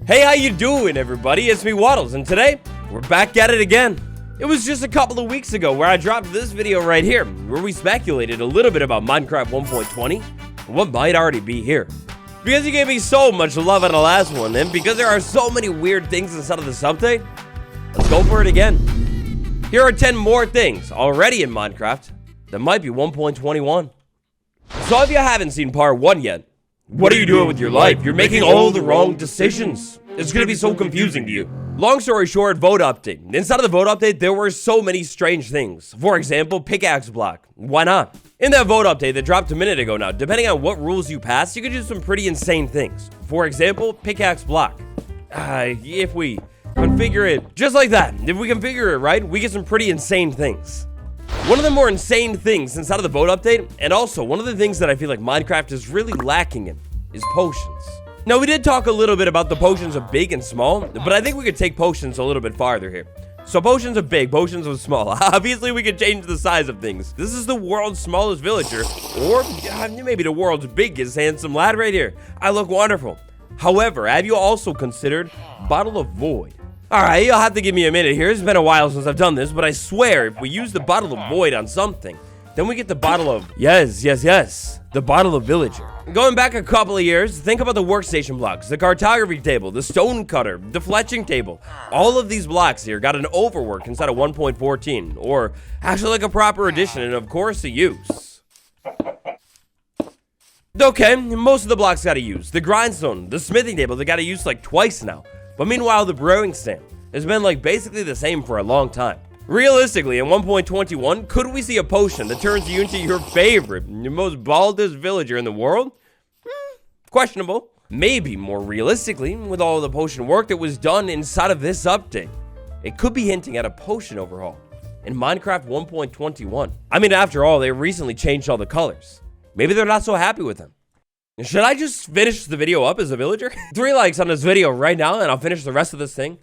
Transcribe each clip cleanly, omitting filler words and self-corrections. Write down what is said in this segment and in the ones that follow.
Hey, how you doing, everybody? It's me, Waddles, and today, we're back at it again. It was just a couple of weeks ago where I dropped this video right here, where we speculated a little bit about Minecraft 1.20, and what might already be here. Because you gave me so much love on the last one, and because there are so many weird things inside of this update, let's go for it again. Here are 10 more things already in Minecraft that might be 1.21. So if you haven't seen part 1 yet, what are you doing with your life? You're making all the wrong decisions. It's gonna be so confusing to you. Long story short, vote update. Inside of the vote update, there were so many strange things. For example, pickaxe block. Why not? In that vote update that dropped a minute ago now, depending on what rules you pass, you could do some pretty insane things. For example, pickaxe block. If we configure it just like that, if we configure it right, we get some pretty insane things. One of the more insane things inside of the vote update, and also one of the things that I feel like Minecraft is really lacking in, is potions. Now, we did talk a little bit about the potions of big and small, but I think we could take potions a little bit farther here. So potions of big, potions of small. Obviously, we could change the size of things. This is the world's smallest villager, or maybe the world's biggest handsome lad right here. I look wonderful. However, have you also considered Bottle of Void? Alright, you'll have to give me a minute here. It's been a while since I've done this, but I swear, if we use the Bottle of Void on something, then we get the bottle of... Yes, the Bottle of Villager. Going back a couple of years, think about the workstation blocks, the cartography table, the stone cutter, the fletching table. All of these blocks here got an overwork inside of 1.14, or actually like a proper addition, and of course a use. Okay, most of the blocks got a use. The grindstone, the smithing table, they got a use like twice now. But meanwhile, the brewing stand has been like basically the same for a long time. Realistically, in 1.21, could we see a potion that turns you into your favorite, your most baldest villager in the world? Questionable. Maybe more realistically, with all the potion work that was done inside of this update, it could be hinting at a potion overhaul in Minecraft 1.21. I mean, after all, they recently changed all the colors. Maybe they're not so happy with them. Should I just finish the video up as a villager? 3 likes on this video right now, and I'll finish the rest of this thing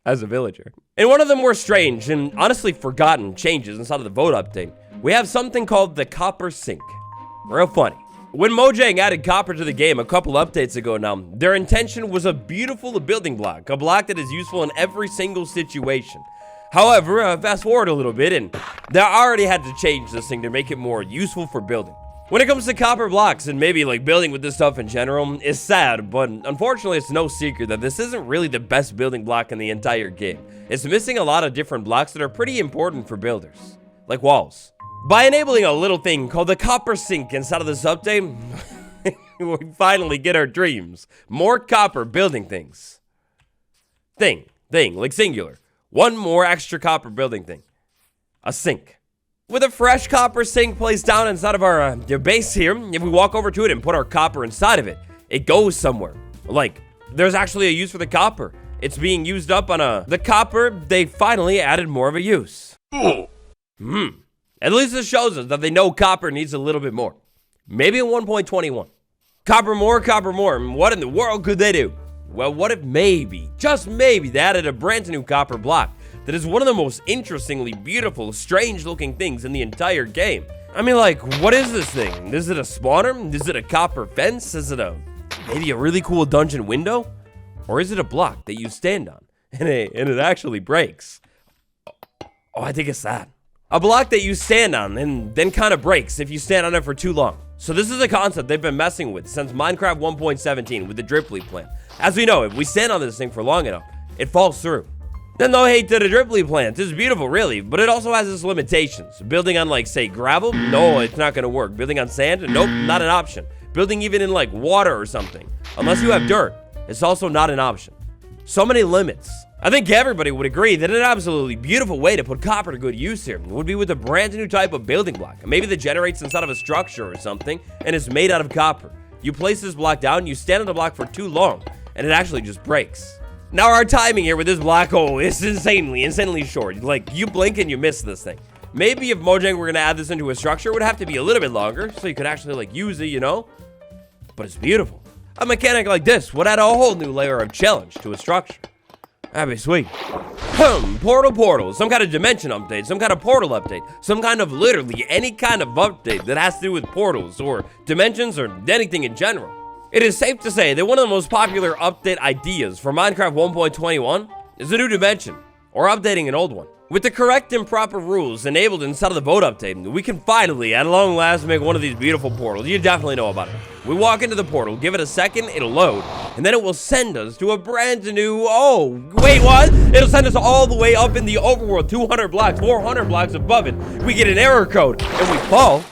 as a villager. In one of the more strange and honestly forgotten changes inside of the vote update, we have something called the copper sink. Real funny. When Mojang added copper to the game a couple updates ago now, their intention was a beautiful building block, a block that is useful in every single situation. However, fast forward a little bit, and they already had to change this thing to make it more useful for building. When it comes to copper blocks and maybe like building with this stuff in general, it's sad, but unfortunately it's no secret that this isn't really the best building block in the entire game. It's missing a lot of different blocks that are pretty important for builders, like walls. By enabling a little thing called the copper sink inside of this update, we finally get our dreams. More copper building things. Thing, like singular. One more extra copper building thing. A sink. With a fresh copper sink placed down inside of our base here, if we walk over to it and put our copper inside of it, it goes somewhere. Like, there's actually a use for the copper. It's being used up on the copper, they finally added more of a use. At least this shows us that they know copper needs a little bit more. Maybe in 1.21. Copper more, what in the world could they do? Well, what if maybe, just maybe, they added a brand new copper block that is one of the most interestingly beautiful, strange looking things in the entire game. I mean, like, what is this thing? Is it a spawner? Is it a copper fence? Is it maybe a really cool dungeon window? Or is it a block that you stand on and it actually breaks? Oh, I think it's that. A block that you stand on and then kind of breaks if you stand on it for too long. So this is a concept they've been messing with since Minecraft 1.17 with the drip leaf plant. As we know, if we stand on this thing for long enough, it falls through. Then no hate to the drip leaf plant, it's beautiful really, but it also has its limitations. Building on like, say, gravel? No, it's not gonna work. Building on sand? Nope, not an option. Building even in like water or something, unless you have dirt, it's also not an option. So many limits. I think everybody would agree that an absolutely beautiful way to put copper to good use here would be with a brand new type of building block. Maybe that generates inside of a structure or something, and is made out of copper. You place this block down, you stand on the block for too long, and it actually just breaks. Now our timing here with this black hole is insanely short. Like, you blink and you miss this thing. Maybe if Mojang were gonna add this into a structure, it would have to be a little bit longer, so you could actually like use it, you know? But it's beautiful. A mechanic like this would add a whole new layer of challenge to a structure. That'd be sweet. Portal, some kind of dimension update, some kind of portal update, some kind of literally any kind of update that has to do with portals or dimensions or anything in general. It is safe to say that one of the most popular update ideas for Minecraft 1.21 is a new dimension, or updating an old one. With the correct and proper rules enabled inside of the vote update, we can finally, at long last, make one of these beautiful portals. You definitely know about it. We walk into the portal, give it a second, it'll load, and then it will send us to a brand new, oh, wait, what? It'll send us all the way up in the overworld, 200 blocks, 400 blocks above it. We get an error code, and we fall.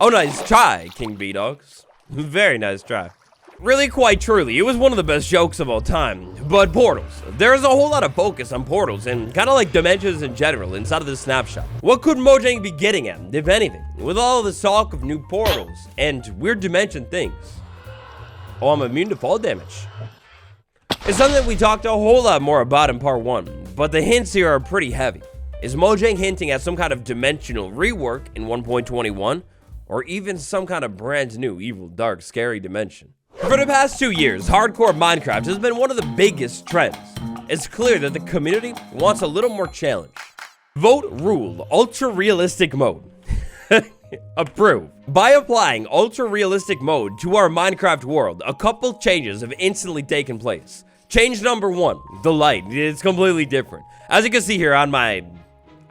Oh, nice try, King B-Dogs. Very nice try. Really, quite truly, it was one of the best jokes of all time. But portals. There's a whole lot of focus on portals and kind of like dimensions in general inside of this snapshot. What could Mojang be getting at, if anything, with all this talk of new portals and weird dimension things? Oh, I'm immune to fall damage. It's something that we talked a whole lot more about in part 1, but the hints here are pretty heavy. Is Mojang hinting at some kind of dimensional rework in 1.21, or even some kind of brand new, evil, dark, scary dimension? For the past 2 years, hardcore Minecraft has been one of the biggest trends. It's clear that the community wants a little more challenge. Vote rule ultra realistic mode. Approve. By applying ultra realistic mode to our Minecraft world, a couple changes have instantly taken place. Change number 1, the light. It's completely different. As you can see here on my,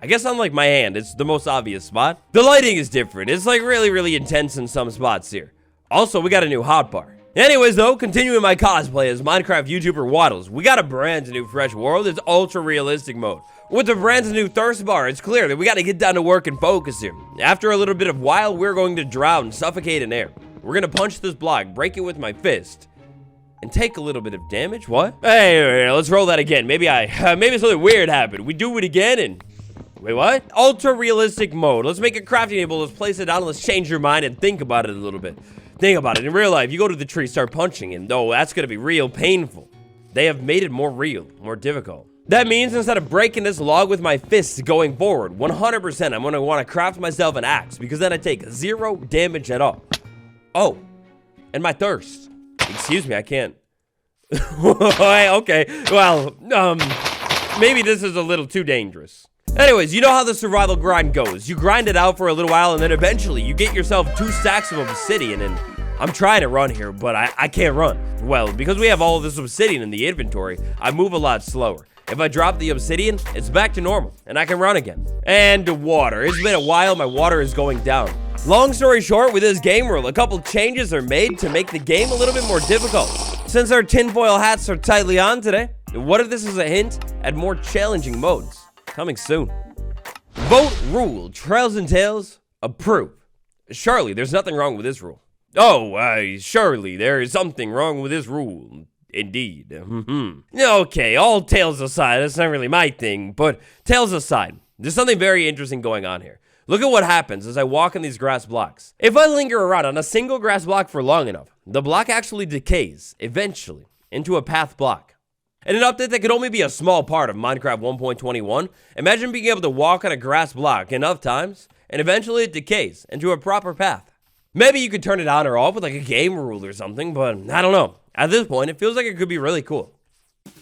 I guess on like my hand, it's the most obvious spot. The lighting is different. It's like really intense in some spots here. Also, we got a new hotbar. Anyways though, continuing my cosplay as Minecraft YouTuber Waddles, we got a brand new fresh world. It's ultra realistic mode. With the brand new thirst bar, it's clear that we gotta get down to work and focus here. After a little bit of while, we're going to drown, suffocate in air. We're gonna punch this block, break it with my fist, and take a little bit of damage. What? Hey, let's roll that again. Maybe something weird happened. We do it again and... Wait, what? Ultra realistic mode. Let's make a crafting table. Let's place it down. Let's change your mind and think about it a little bit. Think about it. In real life, you go to the tree, start punching, and oh, that's going to be real painful. They have made it more real, more difficult. That means instead of breaking this log with my fists going forward, 100%, I'm going to want to craft myself an axe, because then I take 0 damage at all. Oh, and my thirst. Excuse me, I can't. Okay, well, maybe this is a little too dangerous. Anyways, you know how the survival grind goes. You grind it out for a little while, and then eventually you get yourself 2 stacks of obsidian, and I'm trying to run here, but I can't run. Well, because we have all of this obsidian in the inventory, I move a lot slower. If I drop the obsidian, it's back to normal, and I can run again. And water. It's been a while, my water is going down. Long story short, with this game rule, a couple changes are made to make the game a little bit more difficult. Since our tinfoil hats are tightly on today, what if this is a hint at more challenging modes? Coming soon. Vote rule, Trails and Tales, approve. Surely, there's nothing wrong with this rule. Oh, surely there is something wrong with this rule. Indeed. Okay, all tales aside, that's not really my thing, but tales aside, there's something very interesting going on here. Look at what happens as I walk on these grass blocks. If I linger around on a single grass block for long enough, the block actually decays, eventually, into a path block. And an update that could only be a small part of Minecraft 1.21, imagine being able to walk on a grass block enough times, and eventually it decays into a proper path. Maybe you could turn it on or off with like a game rule or something, but I don't know. At this point, it feels like it could be really cool.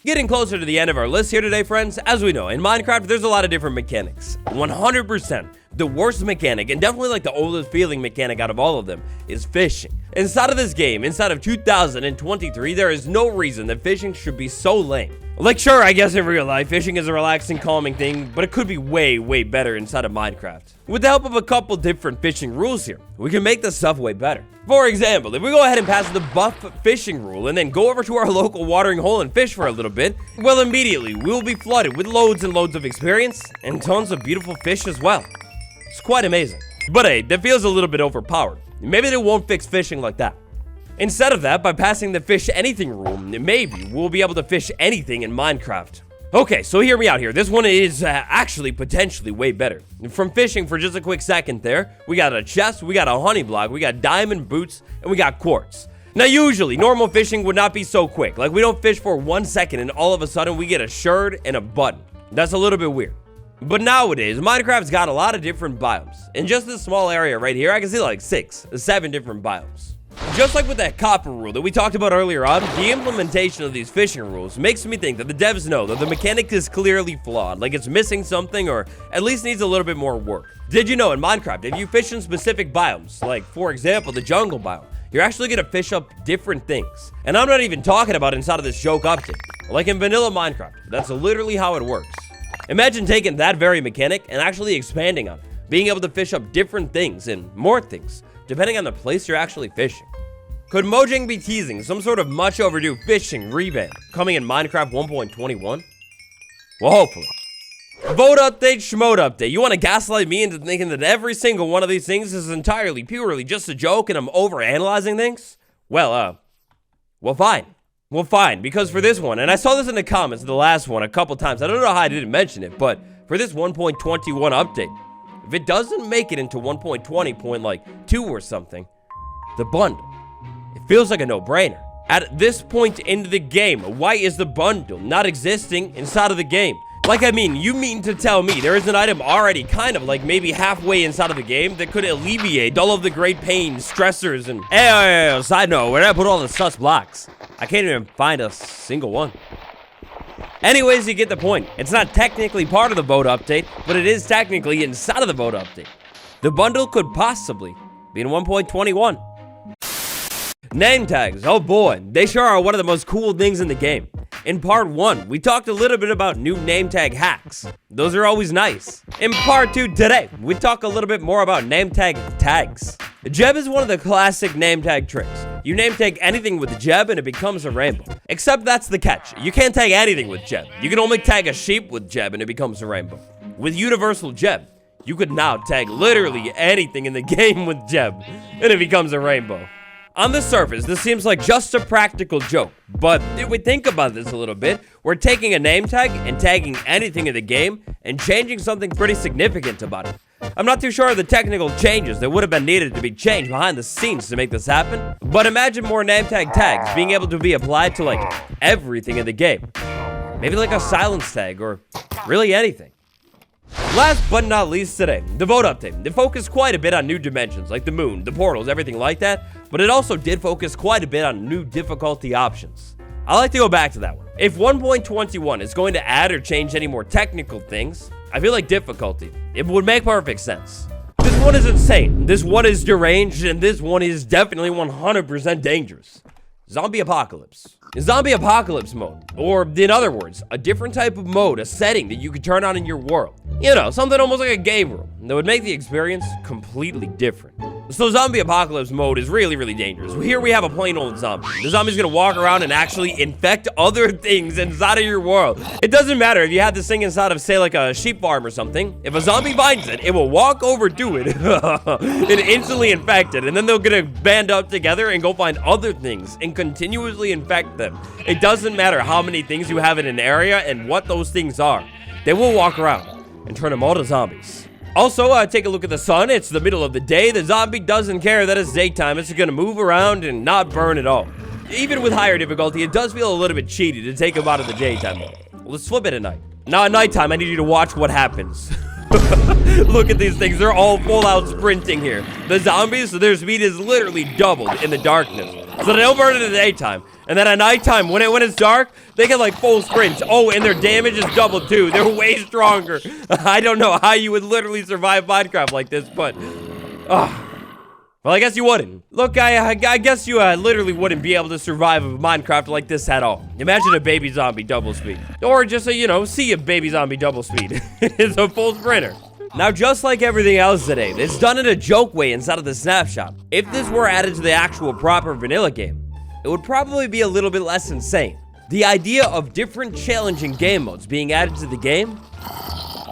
Getting closer to the end of our list here today, friends, as we know, in Minecraft, there's a lot of different mechanics. 100%, the worst mechanic, and definitely like the oldest feeling mechanic out of all of them, is fishing. Inside of this game, inside of 2023, there is no reason that fishing should be so lame. Like, sure, I guess in real life, fishing is a relaxing, calming thing, but it could be way better inside of Minecraft. With the help of a couple different fishing rules here, we can make this stuff way better. For example, if we go ahead and pass the buff fishing rule and then go over to our local watering hole and fish for a little bit, well, immediately we will be flooded with loads and loads of experience and tons of beautiful fish as well. It's quite amazing. But hey, that feels a little bit overpowered. Maybe they won't fix fishing like that. Instead of that, by passing the fish anything rule, maybe we'll be able to fish anything in Minecraft. Okay, so hear me out here. This one is actually potentially way better. From fishing for just a quick second there, we got a chest, we got a honey block, we got diamond boots, and we got quartz. Now usually, normal fishing would not be so quick. Like we don't fish for 1 second and all of a sudden we get a shirt and a button. That's a little bit weird. But nowadays, Minecraft's got a lot of different biomes. In just this small area right here, I can see like 6, 7 different biomes. Just like with that copper rule that we talked about earlier on, the implementation of these fishing rules makes me think that the devs know that the mechanic is clearly flawed, like it's missing something or at least needs a little bit more work. Did you know in Minecraft, if you fish in specific biomes, like for example the jungle biome, you're actually gonna fish up different things. And I'm not even talking about inside of this joke update. Like in vanilla Minecraft, that's literally how it works. Imagine taking that very mechanic and actually expanding on it, being able to fish up different things and more things, depending on the place you're actually fishing. Could Mojang be teasing some sort of much overdue fishing revamp coming in Minecraft 1.21? Well, hopefully. Vote update, schmote update. You want to gaslight me into thinking that every single one of these things is entirely, purely just a joke and I'm overanalyzing things? Well, fine. Well, fine, because for this one, and I saw this in the comments of the last one a couple times, I don't know how I didn't mention it, but for this 1.21 update, if it doesn't make it into 1.20.2 or something, the bundle, it feels like a no-brainer. At this point in the game, why is the bundle not existing inside of the game? Like, I mean, you mean to tell me there is an item already kind of like maybe halfway inside of the game that could alleviate all of the great pains, stressors, and... Hey, side note, where did I put all the sus blocks? I can't even find a single one. Anyways, you get the point. It's not technically part of the boat update, but it is technically inside of the boat update. The bundle could possibly be in 1.21. Name tags, oh boy, they sure are one of the most cool things in the game. In part 1, we talked a little bit about new name tag hacks. Those are always nice. In part 2 today, we talk a little bit more about name tag tags. Jeb is one of the classic name tag tricks. You name tag anything with Jeb and it becomes a rainbow. Except that's the catch. You can't tag anything with Jeb. You can only tag a sheep with Jeb and it becomes a rainbow. With universal Jeb, you could now tag literally anything in the game with Jeb and it becomes a rainbow. On the surface, this seems like just a practical joke, but if we think about this a little bit, we're taking a name tag and tagging anything in the game and changing something pretty significant about it. I'm not too sure of the technical changes that would have been needed to be changed behind the scenes to make this happen, but imagine more name tag tags being able to be applied to like everything in the game. Maybe like a silence tag or really anything. Last but not least today, the vote update. It focused quite a bit on new dimensions like the moon, the portals, everything like that, but it also did focus quite a bit on new difficulty options. I like to go back to that one. If 1.21 is going to add or change any more technical things, I feel like difficulty, it would make perfect sense. This one is insane, this one is deranged, and this one is definitely 100% dangerous. Zombie apocalypse. Zombie apocalypse mode, or in other words, a different type of mode, a setting that you could turn on in your world. You know, something almost like a game room that would make the experience completely different. So zombie apocalypse mode is really, really dangerous. Here we have a plain old zombie. The zombie's gonna walk around and actually infect other things inside of your world. It doesn't matter if you have this thing inside of, say, like a sheep farm or something. If a zombie finds it, it will walk over to it and instantly infect it. And then they're gonna band up together and go find other things and continuously infect them. It doesn't matter how many things you have in an area and what those things are. They will walk around and turn them all to zombies. Also, take a look at the sun. It's the middle of the day. The zombie doesn't care that it's daytime. It's gonna move around and not burn at all. Even with higher difficulty, it does feel a little bit cheaty to take them out of the daytime mode. Let's flip it at night. Now at nighttime, I need you to watch what happens. Look at these things. They're all full out sprinting here. The zombies, their speed is literally doubled in the darkness. So they don't burn in the daytime. And then at nighttime, when it's dark, they get like full sprints. Oh, and their damage is doubled too. They're way stronger. I don't know how you would literally survive Minecraft like this, but... well, I guess you wouldn't. Look, I guess you literally wouldn't be able to survive Minecraft like this at all. Imagine a baby zombie double speed. Or just see a baby zombie double speed. It's a full sprinter. Now, just like everything else today, it's done in a joke way inside of the snapshot. If this were added to the actual proper vanilla game, it would probably be a little bit less insane. The idea of different challenging game modes being added to the game,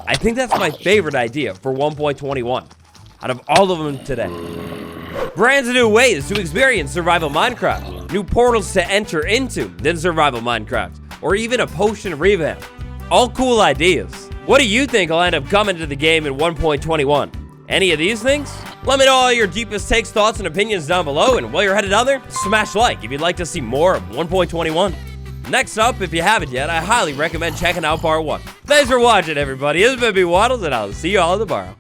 I think that's my favorite idea for 1.21 out of all of them today. Brand new ways to experience survival Minecraft, new portals to enter into than survival Minecraft, or even a potion revamp. All cool ideas. What do you think will end up coming to the game in 1.21? Any of these things? Let me know all your deepest takes, thoughts, and opinions down below, and while you're headed out there, smash like if you'd like to see more of 1.21. Next up, if you haven't yet, I highly recommend checking out part 1. Thanks for watching, everybody. This has been B Waddles, and I'll see you all tomorrow.